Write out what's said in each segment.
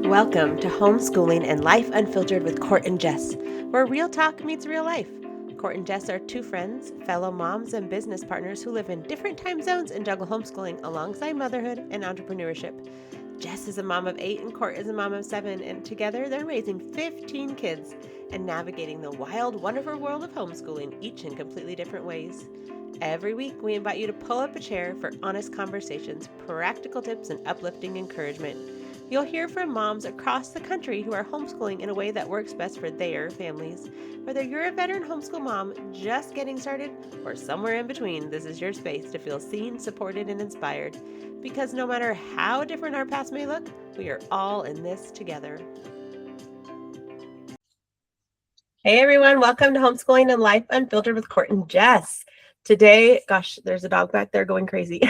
Welcome to Homeschooling and Life Unfiltered with Court and Jess, where real talk meets real life. Court and Jess are two friends, fellow moms, and business partners who live in different time zones and juggle homeschooling alongside motherhood and entrepreneurship. Jess is a mom of 8 and Court is a mom of 7, and together they're raising 15 kids and navigating the wild, wonderful world of homeschooling, each in completely different ways. Every week, we invite you to pull up a chair for honest conversations, practical tips, and uplifting encouragement. You'll hear from moms across the country who are homeschooling in a way that works best for their families. Whether you're a veteran homeschool mom just getting started or somewhere in between, this is your space to feel seen, supported, and inspired. Because no matter how different our paths may look, we are all in this together. Hey everyone, welcome to Homeschooling and Life Unfiltered with Court and Jess. Today, gosh, there's a dog back there going crazy.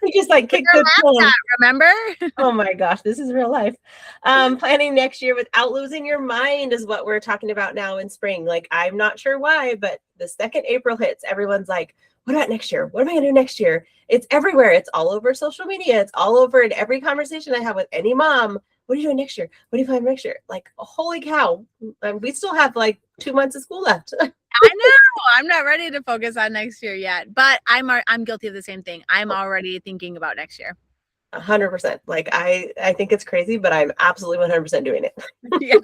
We just like kicked the phone. Remember? Oh my gosh, this is real life. Planning next year without losing your mind is what we're talking about now in spring. Like, I'm not sure why, but the second April hits, everyone's like, what about next year? What am I gonna do next year? It's everywhere. It's all over social media. It's all over in every conversation I have with any mom. What are you doing next year? What do you plan next year? Like, holy cow. We still have like 2 months of school left. I know. I'm not ready to focus on next year yet, but I'm guilty of the same thing. I'm already thinking about next year. 100%. Like, I think it's crazy, but I'm absolutely 100% doing it. Yeah.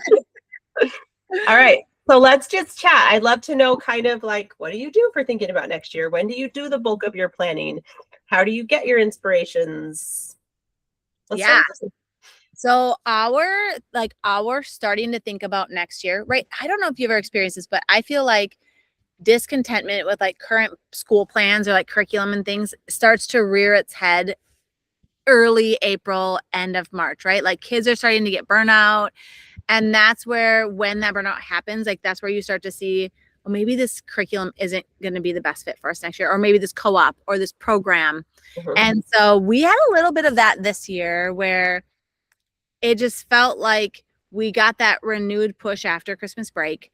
All right. So let's just chat. I'd love to know kind of like, what do you do for thinking about next year? When do you do the bulk of your planning? How do you get your inspirations? Let's start with this. So our starting to think about next year, right? I don't know if you've ever experienced this, but I feel like discontentment with like current school plans or like curriculum and things starts to rear its head early April, end of March, right? Like kids are starting to get burnout. And that's where, when that burnout happens, like that's where you start to see, well, maybe this curriculum isn't going to be the best fit for us next year, or maybe this co-op or this program. Mhm. And so we had a little bit of that this year where it just felt like we got that renewed push after Christmas break,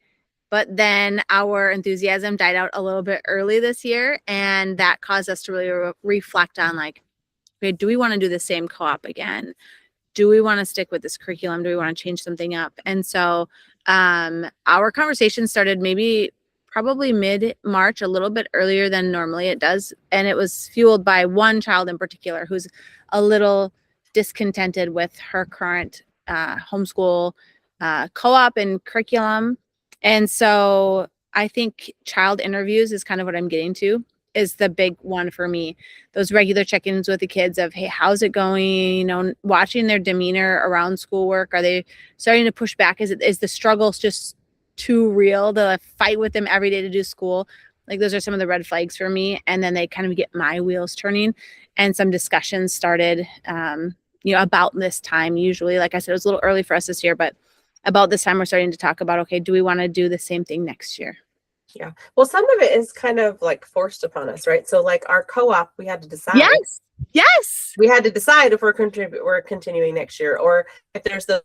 but then our enthusiasm died out a little bit early this year. And that caused us to really reflect on like, okay, do we want to do the same co-op again? Do we want to stick with this curriculum? Do we want to change something up? And so our conversation started probably mid-March, a little bit earlier than normally it does. And it was fueled by one child in particular who's a little discontented with her current homeschool co-op and curriculum. And so I think child interviews is kind of what I'm getting to, is the big one for me. Those regular check-ins with the kids of, hey, how's it going? You know, watching their demeanor around schoolwork. Are they starting to push back? Is the struggles just too real to fight with them every day to do school? Like, those are some of the red flags for me. And then they kind of get my wheels turning, and some discussions started, about this time. Usually, like I said, it was a little early for us this year, but about this time we're starting to talk about, okay, do we want to do the same thing next year? Yeah. Well, some of it is kind of like forced upon us, right? So like our co-op, we had to decide. Yes. We had to decide if we're continuing next year, or if there's the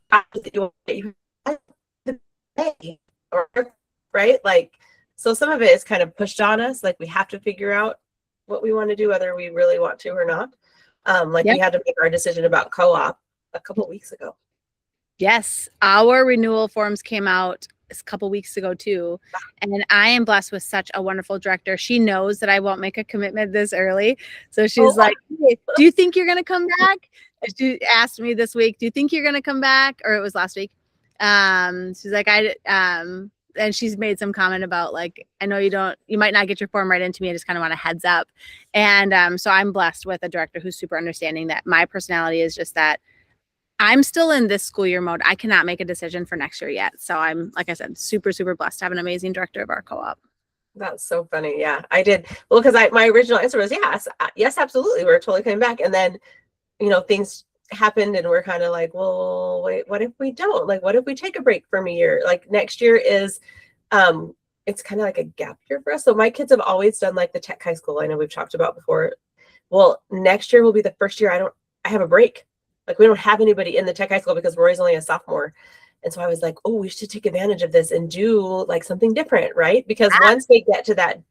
right? Like, so some of it is kind of pushed on us. Like, we have to figure out what we want to do, whether we really want to or not. We had to make our decision about co-op a couple of weeks ago. Yes. Our renewal forms came out a couple weeks ago too. And I am blessed with such a wonderful director. She knows that I won't make a commitment this early. So she's like, hey, do you think you're going to come back? She asked me this week, do you think you're going to come back? Or it was last week. She's like, and she's made some comment about like, I know you might not get your form right into me. I just kind of want a heads up. And so I'm blessed with a director who's super understanding that my personality is just that I'm still in this school year mode. I cannot make a decision for next year yet. So I'm, like I said, super, super blessed to have an amazing director of our co-op. That's so funny. Yeah, I did. Well, because my original answer was yes, absolutely. We're totally coming back. And then, things happened and we're kind of like, well, wait, what if we don't? Like, what if we take a break from a year? Like, next year is, it's kind of like a gap year for us. So my kids have always done like the tech high school. I know we've talked about before. Well, next year will be the first year I have a break. Like, we don't have anybody in the tech high school because Rory's only a sophomore. And so I was like, oh, we should take advantage of this and do like something different, right? Because once they get to that,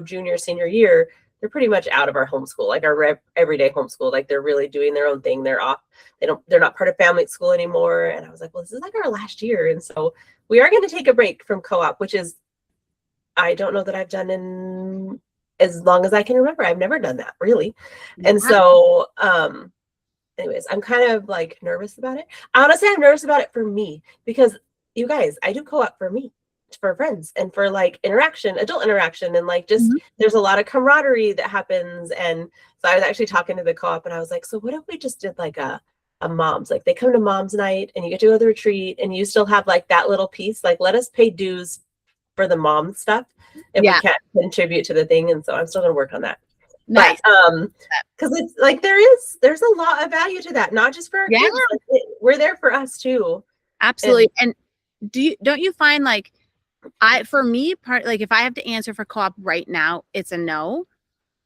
junior, senior year, pretty much out of our homeschool, like our everyday homeschool. Like they're really doing their own thing. They're off. They're not part of family school anymore. And I was like, well, this is like our last year. And so we are going to take a break from co-op, which is, I don't know that I've done in as long as I can remember. I've never done that really. And so, anyways, I'm kind of like nervous about it. Honestly, I'm nervous about it for me because you guys, I do co-op for me, for friends and for like adult interaction. And like, just, there's a lot of camaraderie that happens. And so I was actually talking to the co-op and I was like, so what if we just did like a mom's, like they come to mom's night and you get to go to the retreat and you still have like that little piece, like let us pay dues for the mom stuff if we can't contribute to the thing. And so I'm still going to work on that. Nice. But because it's like there's a lot of value to that, not just for our kids. Like, we're there for us too. Absolutely. And don't you find like for me, if I have to answer for co-op right now, it's a no.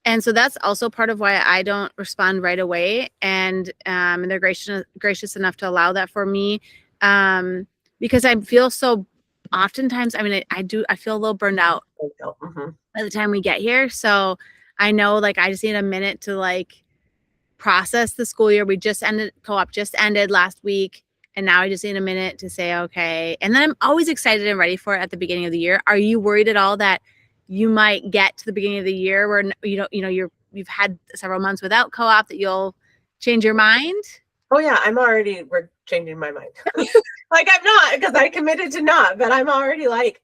And so that's also part of why I don't respond right away. And they're gracious enough to allow that for me. Because I feel so oftentimes, I mean, I feel a little burned out by the time we get here. So I know like I just need a minute to like process the school year. Co-op just ended last week. And now I just need a minute to say, okay. And then I'm always excited and ready for it at the beginning of the year. Are you worried at all that you might get to the beginning of the year where you've had several months without co-op that you'll change your mind? Oh yeah, we're changing my mind. Like I'm not, because I committed to not, but I'm already like,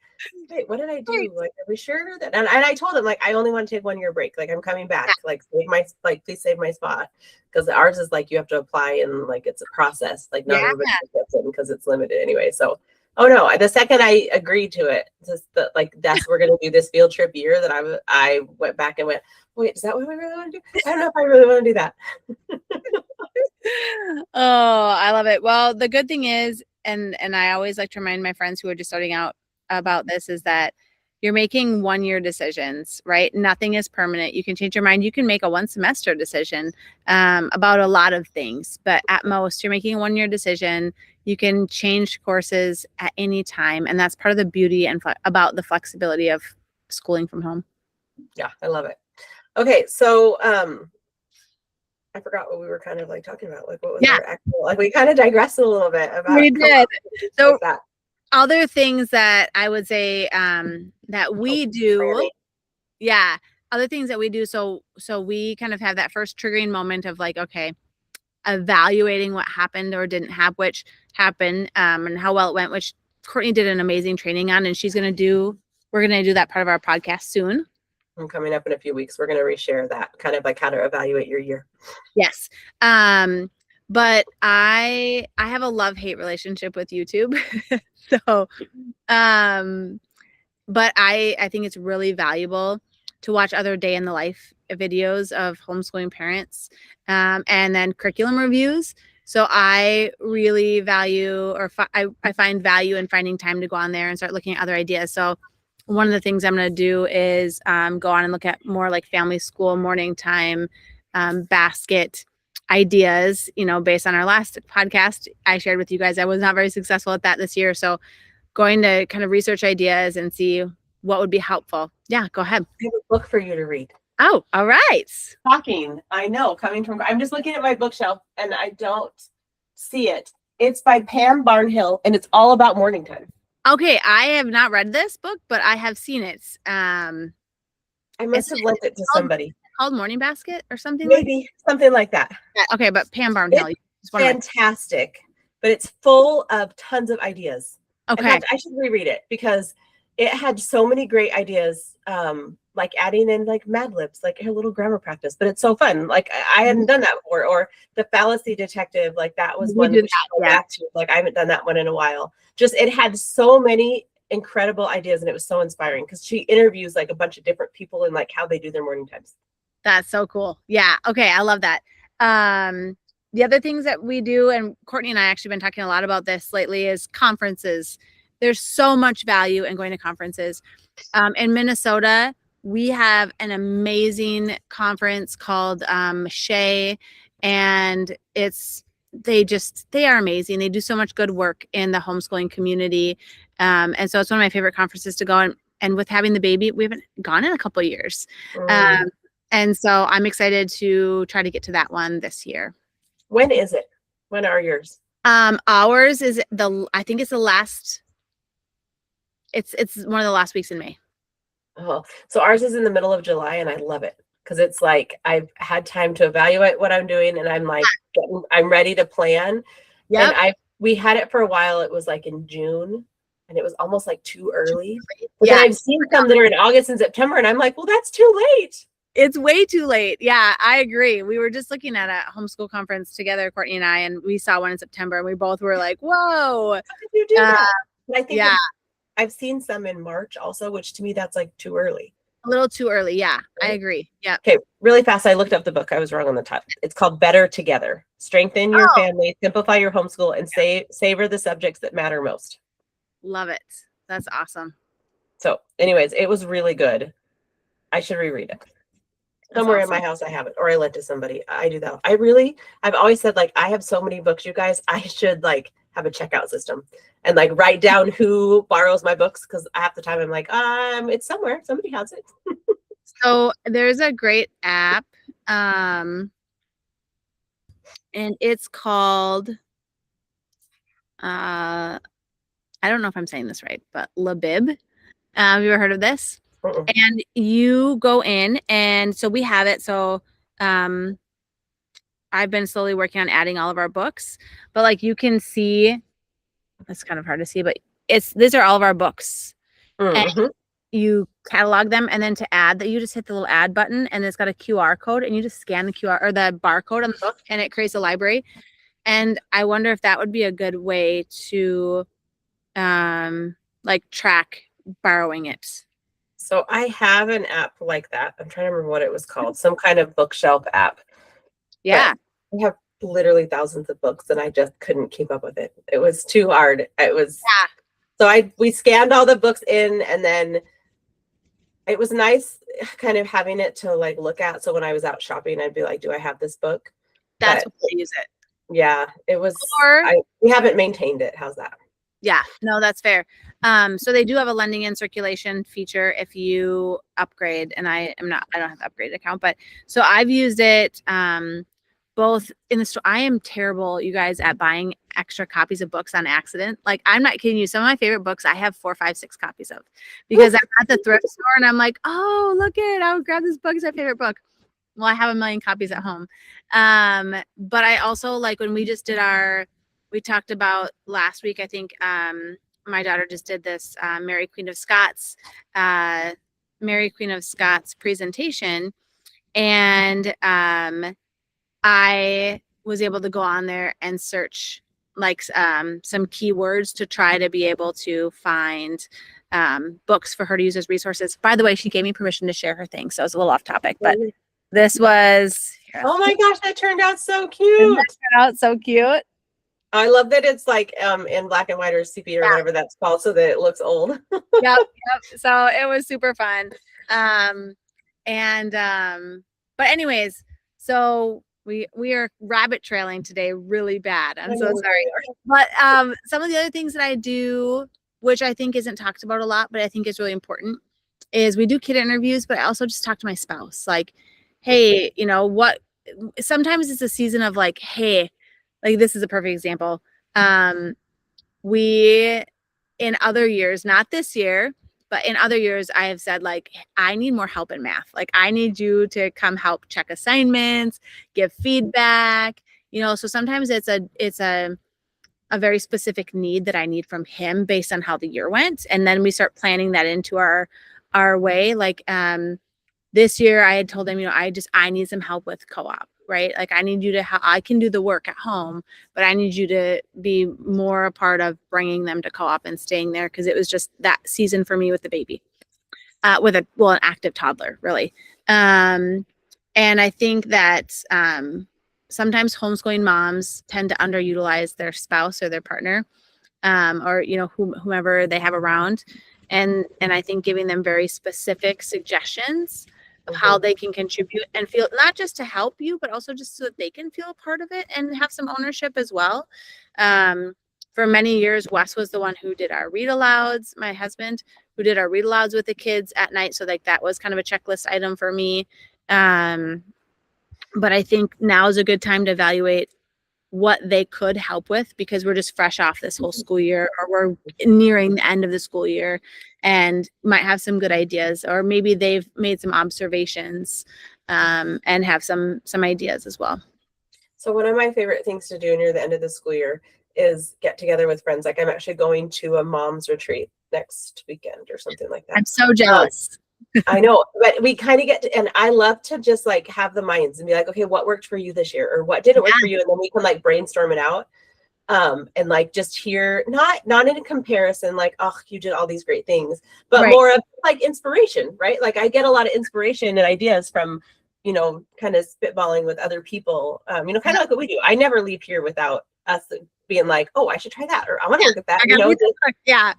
wait, what did I do? Like, are we sure that? And I told him like, I only want to take 1 year break. Like I'm coming back. Like please save my spot, because ours is like you have to apply and like it's a process. Like not everybody gets in because it's limited anyway. So, oh no, the second I agreed to it, just that like we're gonna do this field trip year, that I went back and went, wait, is that what we really want to do? I don't know if I really want to do that. Oh, I love it. Well, the good thing is, and I always like to remind my friends who are just starting out about this, is that you're making 1 year decisions, right? Nothing is permanent. You can change your mind. You can make a 1 semester decision about a lot of things, but at most you're making a 1 year decision. You can change courses at any time. And that's part of the beauty and about the flexibility of schooling from home. Yeah, I love it. Okay. So, I forgot what we were kind of like talking about. Like what was our actual, like we kind of digressed a little bit about. We did. So like that. Other things that I would say that we do. Yeah. Other things that we do. So we kind of have that first triggering moment of like, okay, evaluating what happened or didn't happen, which happened, and how well it went, which Courtney did an amazing training on, and we're going to do that part of our podcast soon. And coming up in a few weeks, we're going to reshare that, kind of like how to evaluate your year. Yes. But I have a love-hate relationship with YouTube. So, but I think it's really valuable to watch other day in the life videos of homeschooling parents, and then curriculum reviews. So I really value, I find value in finding time to go on there and start looking at other ideas. So one of the things I'm going to do is go on and look at more like family school, morning time, basket ideas, based on our last podcast. I shared with you guys, I was not very successful at that this year. So going to kind of research ideas and see what would be helpful. Yeah, go ahead. I have a book for you to read. Oh, all right. Shocking. I know, I'm just looking at my bookshelf and I don't see it. It's by Pam Barnhill and it's all about morning time. Okay, I have not read this book, but I have seen it. I must have lent it to somebody. Called Morning Basket or something? Maybe something like that. Okay, but Pam Barnhill. It's fantastic, but it's full of tons of ideas. Okay. In fact, I should reread it because it had so many great ideas, like adding in like Mad Libs, like a little grammar practice, but it's so fun. Like I hadn't done that before. Or the fallacy detective, like that was one we should go back to. Like I haven't done that one in a while. Just it had so many incredible ideas and it was so inspiring because she interviews like a bunch of different people and like how they do their morning times. That's so cool. Yeah. Okay. I love that. The other things that we do, and Courtney and I actually been talking a lot about this lately, is conferences. There's so much value in going to conferences. In Minnesota, we have an amazing conference called Shea, and they are amazing. They do so much good work in the homeschooling community. And so it's one of my favorite conferences to go. And with having the baby, we haven't gone in a couple of years. And so I'm excited to try to get to that one this year. When is it? When are yours? Ours is I think it's the last, it's one of the last weeks in May. Oh, so ours is in the middle of July, and I love it because it's like I've had time to evaluate what I'm doing, and I'm like, I'm ready to plan. Yep. And we had it for a while. It was like in June, and it was almost like too early. But Yeah. then I've seen some that are in August and September, and I'm like, well, that's too late. It's way too late. Yeah, I agree. We were just looking at a homeschool conference together, Courtney and I, and we saw one in September, and we both were like, whoa. How did you do that? But I think Yeah. I've seen some in March also, which to me, that's like too early. A little too early. Yeah, I agree. Yeah. Okay, really fast. I looked up the book. I was wrong on the title. It's called Better Together. Strengthen your family, simplify your homeschool, and savor the subjects that matter most. Love it. That's awesome. So anyways, it was really good. I should reread it. Somewhere in my house I have it, or I lent to somebody. I do that. I've always said, like, I have so many books, you guys, I should like have a checkout system and like write down who borrows my books, because half the time I'm like, it's somewhere. Somebody has it. So there's a great app, and it's called, I don't know if I'm saying this right, but Labib. Have you ever heard of this? And you go in, and so we have it. So I've been slowly working on adding all of our books, but like you can see, it's kind of hard to see, but these are all of our books. And you catalog them, and then to add that, you just hit the little add button, and it's got a QR code, and you just scan the QR or the barcode on the book, and it creates a library. And I wonder if that would be a good way to like track borrowing it. So I have an app like that. I'm trying to remember what it was called. Some kind of bookshelf app. Yeah. But I have literally thousands of books, and I just couldn't keep up with it. It was too hard. It was. Yeah. So we scanned all the books in, and then it was nice kind of having it to like look at. So when I was out shopping, I'd be like, do I have this book? That's what I use it. Yeah, it was. We haven't maintained it. How's that? Yeah, no, that's fair. So they do have a lending and circulation feature if you upgrade, and I don't have the upgrade account, but so I've used it both in the store. I am terrible, you guys, at buying extra copies of books on accident. Like, I'm not kidding you. Some of my favorite books I have 4, 5, 6 copies of, because I'm at the thrift store and I'm like, oh, look it, I'll grab this book. It's my favorite book. Well, I have a million copies at home. But I also, like, when we just did we talked about last week, I think my daughter just did this Mary Queen of Scots presentation, and I was able to go on there and search like some keywords to try to be able to find books for her to use as resources. By the way, she gave me permission to share her thing, so it's a little off topic, but this was. Oh my gosh, that turned out so cute. I love that it's like in black and white or sepia or whatever that's called, so that it looks old. Yep. So it was super fun. But anyways, so we are rabbit trailing today really bad. I'm so sorry. But some of the other things that I do, which I think isn't talked about a lot, but I think is really important, is we do kid interviews, but I also just talk to my spouse. Like, hey, you know what? Sometimes it's a season of like, hey, like this is a perfect example. We, in other years, not this year, but in other years, I have said, like, I need more help in math. Like, I need you to come help check assignments, give feedback, you know. So sometimes it's a very specific need that I need from him based on how the year went. And then we start planning that into our way. Like, this year I had told him, you know, I need some help with co-op, right? Like, I need you to I can do the work at home, but I need you to be more a part of bringing them to co-op and staying there, because it was just that season for me with the baby, with an active toddler, really. And I think that sometimes homeschooling moms tend to underutilize their spouse or their partner, or, you know, whomever they have around. And I think giving them very specific suggestions of how they can contribute and feel, not just to help you, but also just so that they can feel a part of it and have some ownership as well. For many years, Wes was the one who did our read alouds, my husband, who did our read alouds with the kids at night. So like that was kind of a checklist item for me. But I think now is a good time to evaluate what they could help with, because we're just fresh off this whole school year, or we're nearing the end of the school year and might have some good ideas, or maybe they've made some observations and have some ideas as well. So one of my favorite things to do near the end of the school year is get together with friends. Like I'm actually going to a mom's retreat next weekend or something like that. I'm so jealous. I know, but we kind of get to, and I love to just like have the minds and be like, okay, what worked for you this year, or what didn't work for you, and then we can like brainstorm it out, and like just hear not in a comparison, like, oh, you did all these great things, but more of like inspiration, right? Like I get a lot of inspiration and ideas from, you know, kind of spitballing with other people, you know, kind of like what we do. I never leave here without us being like, oh, I should try that, or I want to look at that, you know. Yeah.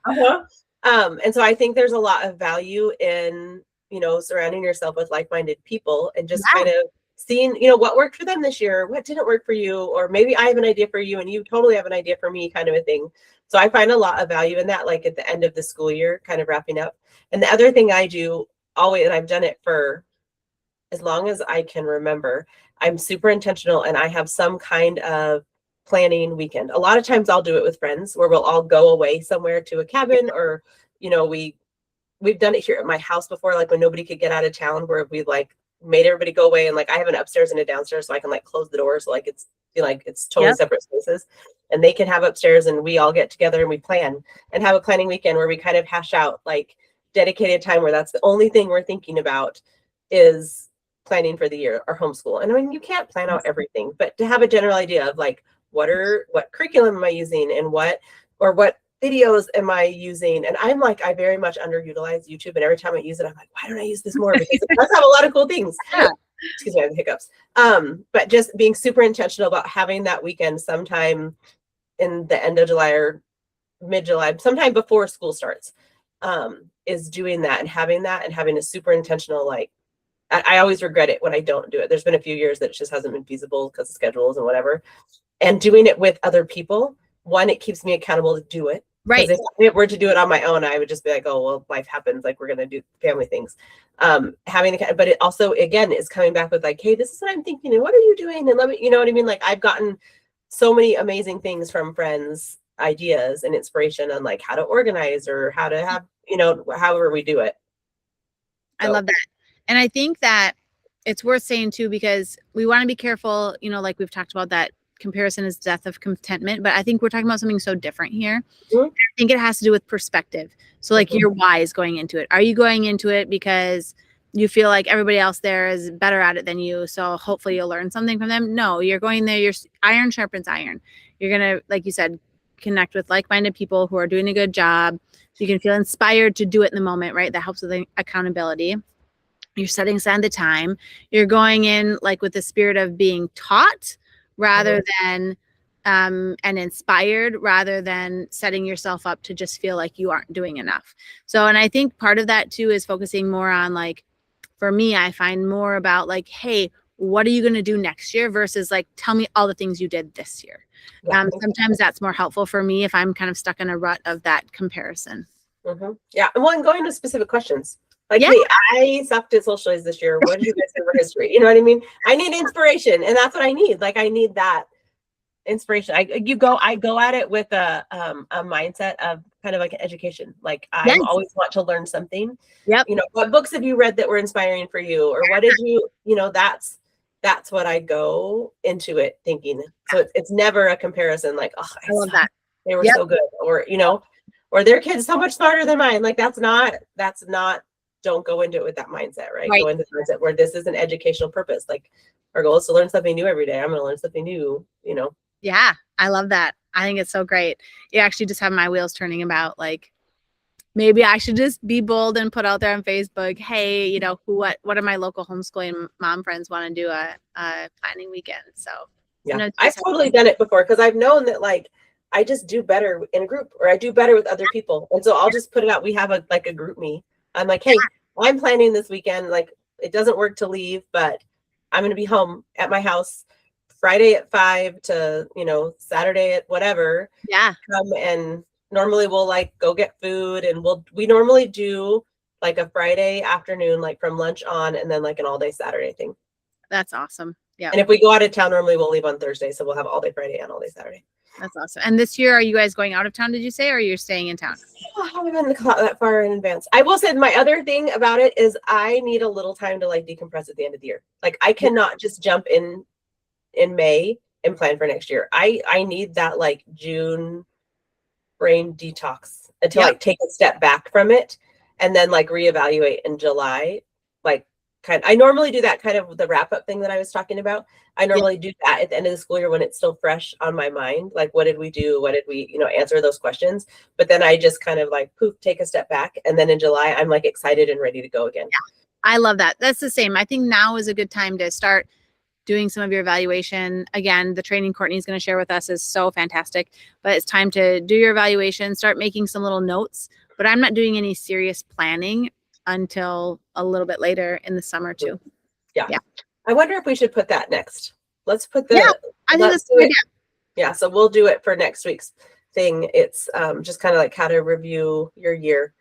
And so I think there's a lot of value in, you know, surrounding yourself with like-minded people and just kind of seeing, you know, what worked for them this year, what didn't work for you, or maybe I have an idea for you and you totally have an idea for me, kind of a thing. So I find a lot of value in that, like at the end of the school year, kind of wrapping up. And the other thing I do always, and I've done it for as long as I can remember, I'm super intentional and I have some kind of planning weekend. A lot of times I'll do it with friends where we'll all go away somewhere to a cabin, or, you know, we've done it here at my house before, like when nobody could get out of town, where we like made everybody go away, and like I have an upstairs and a downstairs, so I can like close the doors, so like it's totally separate spaces, and they can have upstairs, and we all get together and we plan and have a planning weekend where we kind of hash out like dedicated time where that's the only thing we're thinking about is planning for the year or homeschool. And I mean, you can't plan out everything, but to have a general idea of like what curriculum am I using, and what videos am I using? And I'm like, I very much underutilize YouTube, and every time I use it, I'm like, why don't I use this more? Because it does have a lot of cool things. Excuse me, I have hiccups. But just being super intentional about having that weekend sometime in the end of July or mid-July, sometime before school starts, is doing that and having a super intentional, like, I always regret it when I don't do it. There's been a few years that it just hasn't been feasible because of schedules and whatever. And doing it with other people, one, it keeps me accountable to do it. Right. If I were to do it on my own, I would just be like, oh, well, life happens. Like, we're going to do family things. But it also, again, is coming back with like, hey, this is what I'm thinking. And what are you doing? And let me, you know what I mean? Like, I've gotten so many amazing things from friends, ideas and inspiration on like how to organize or how to have, you know, however we do it. So. I love that. And I think that it's worth saying too, because we want to be careful, you know, like we've talked about, that comparison is death of contentment, but I think we're talking about something so different here. I think it has to do with perspective. So like your why is going into it. Are you going into it because you feel like everybody else there is better at it than you, so hopefully you'll learn something from them? No, you're going there, your iron sharpens iron. You're going to, like you said, connect with like-minded people who are doing a good job. So you can feel inspired to do it in the moment, right? That helps with the accountability. You're setting aside the time. You're going in like with the spirit of being taught rather than and inspired, rather than setting yourself up to just feel like you aren't doing enough. So, and I think part of that too is focusing more on, like, for me, I find more about like, hey, what are you going to do next year versus like, tell me all the things you did this year. Sometimes that's more helpful for me if I'm kind of stuck in a rut of that comparison. Yeah. Well, and going to specific questions. Like, hey, I sucked at socialize this year. What did you guys do for history? You know what I mean? I need inspiration, and that's what I need. Like, I need that inspiration. I go at it with a mindset of kind of like an education. Like, I always want to learn something. You know, what books have you read that were inspiring for you, or what did you know? That's what I go into it thinking. So it's never a comparison. Like, oh, I love that. They were so good, or you know, or their kids so much smarter than mine. Like, that's not. Don't go into it with that mindset, right? Go into the mindset where this is an educational purpose. Like, our goal is to learn something new every day. I'm going to learn something new, you know? Yeah, I love that. I think it's so great. You actually just have my wheels turning about, like, maybe I should just be bold and put out there on Facebook, hey, you know, what are my local homeschooling mom friends want to do a planning weekend? So yeah, I've totally done it before, because I've known that, like, I just do better in a group, or I do better with other people. And so I'll just put it out. We have a group me. I'm like, hey, I'm planning this weekend. Like, it doesn't work to leave, but I'm going to be home at my house Friday at 5 to, you know, Saturday at whatever. Yeah. Come, and normally we'll like go get food, and we normally do like a Friday afternoon, like from lunch on, and then like an all day Saturday thing. That's awesome. Yeah. And if we go out of town, normally we'll leave on Thursday. So we'll have all day Friday and all day Saturday. That's awesome. And this year, are you guys going out of town, did you say, or you're staying in town? I haven't been that far in advance. I will say my other thing about it is I need a little time to like decompress at the end of the year. Like I cannot just jump in May and plan for next year. I need that like June brain detox until I take a step back from it and then like reevaluate in July. Like I normally do that kind of the wrap up thing that I was talking about. I normally do that at the end of the school year when it's still fresh on my mind. Like, what did we do? What did we, answer those questions? But then I just kind of like poof, take a step back. And then in July, I'm like excited and ready to go again. Yeah, I love that. That's the same. I think now is a good time to start doing some of your evaluation. Again, the training Courtney's going to share with us is so fantastic, but it's time to do your evaluation, start making some little notes. But I'm not doing any serious planning until a little bit later in the summer too. Yeah. I wonder if we should put that next. Let's put the. Yeah, I think that's a good idea. Yeah, so we'll do it for next week's thing. It's just kind of like how to review your year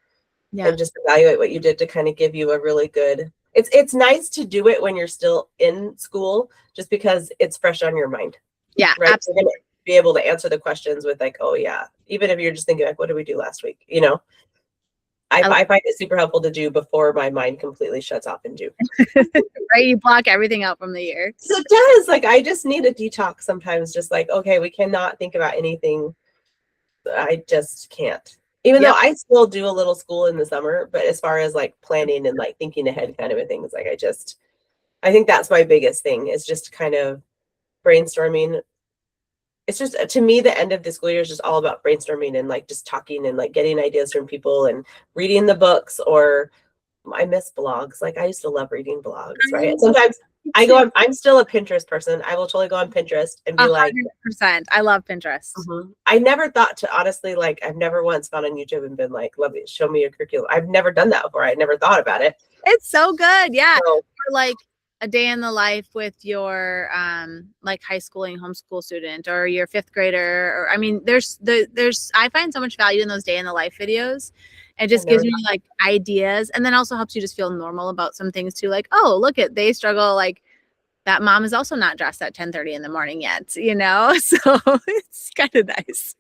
and just evaluate what you did to kind of give you a really good. It's nice to do it when you're still in school, just because it's fresh on your mind. Yeah, right. Absolutely. You're gonna be able to answer the questions with like, oh yeah, even if you're just thinking like, what did we do last week? I find it super helpful to do before my mind completely shuts off and do. Right, you block everything out from the year. So it does. Like I just need a detox sometimes. Just like, okay, we cannot think about anything. I just can't. Even though I still do a little school in the summer, but as far as like planning and like thinking ahead kind of a thing, it's like I think that's my biggest thing is just kind of brainstorming. It's just, to me, the end of the school year is just all about brainstorming and like just talking and like getting ideas from people and reading the books. Or I miss blogs. Like I used to love reading blogs, right? And sometimes I'm still a Pinterest person. I will totally go on Pinterest and be 100%. Like 100%. I love Pinterest. Mm-hmm. I never thought to honestly, like I've never once gone on YouTube and been like, love it, show me your curriculum. I've never done that before. I never thought about it. It's so good. Yeah. So, or like a day in the life with your like high schooling homeschool student or your fifth grader, or I mean there's I find so much value in those day in the life videos. It just gives me like ideas, and then also helps you just feel normal about some things too. Like, oh, look at, they struggle, like that mom is also not dressed at 10:30 in the morning yet, so it's kind of nice.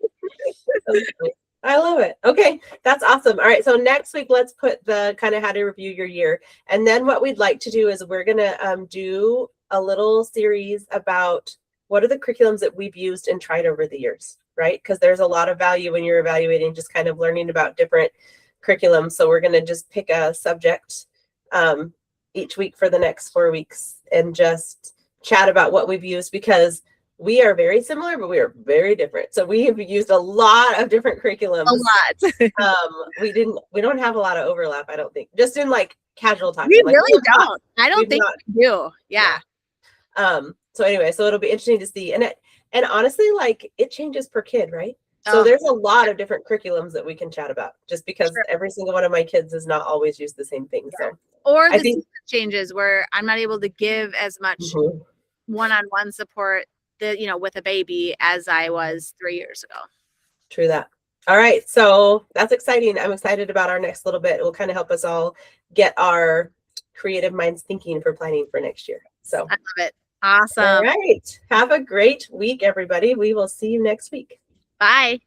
I love it. Okay, that's awesome. All right, so next week, let's put the kind of how to review your year. And then what we'd like to do is we're going to do a little series about what are the curriculums that we've used and tried over the years, right? Because there's a lot of value when you're evaluating, just kind of learning about different curriculums. So we're going to just pick a subject each week for the next 4 weeks and just chat about what we've used, because we are very similar, but we are very different. So we have used a lot of different curriculums. A lot. We don't have a lot of overlap, I don't think. Just in like casual talking. We really don't. I don't think we do. Yeah. So anyway, so it'll be interesting to see. And honestly, like it changes per kid, right? So there's a lot of different curriculums that we can chat about, just because every single one of my kids does not always use the same thing. So or the season changes where I'm not able to give as much one-on-one support with a baby as I was 3 years ago. True that. All right. So that's exciting. I'm excited about our next little bit. It will kind of help us all get our creative minds thinking for planning for next year. So I love it. Awesome. All right. Have a great week, everybody. We will see you next week. Bye.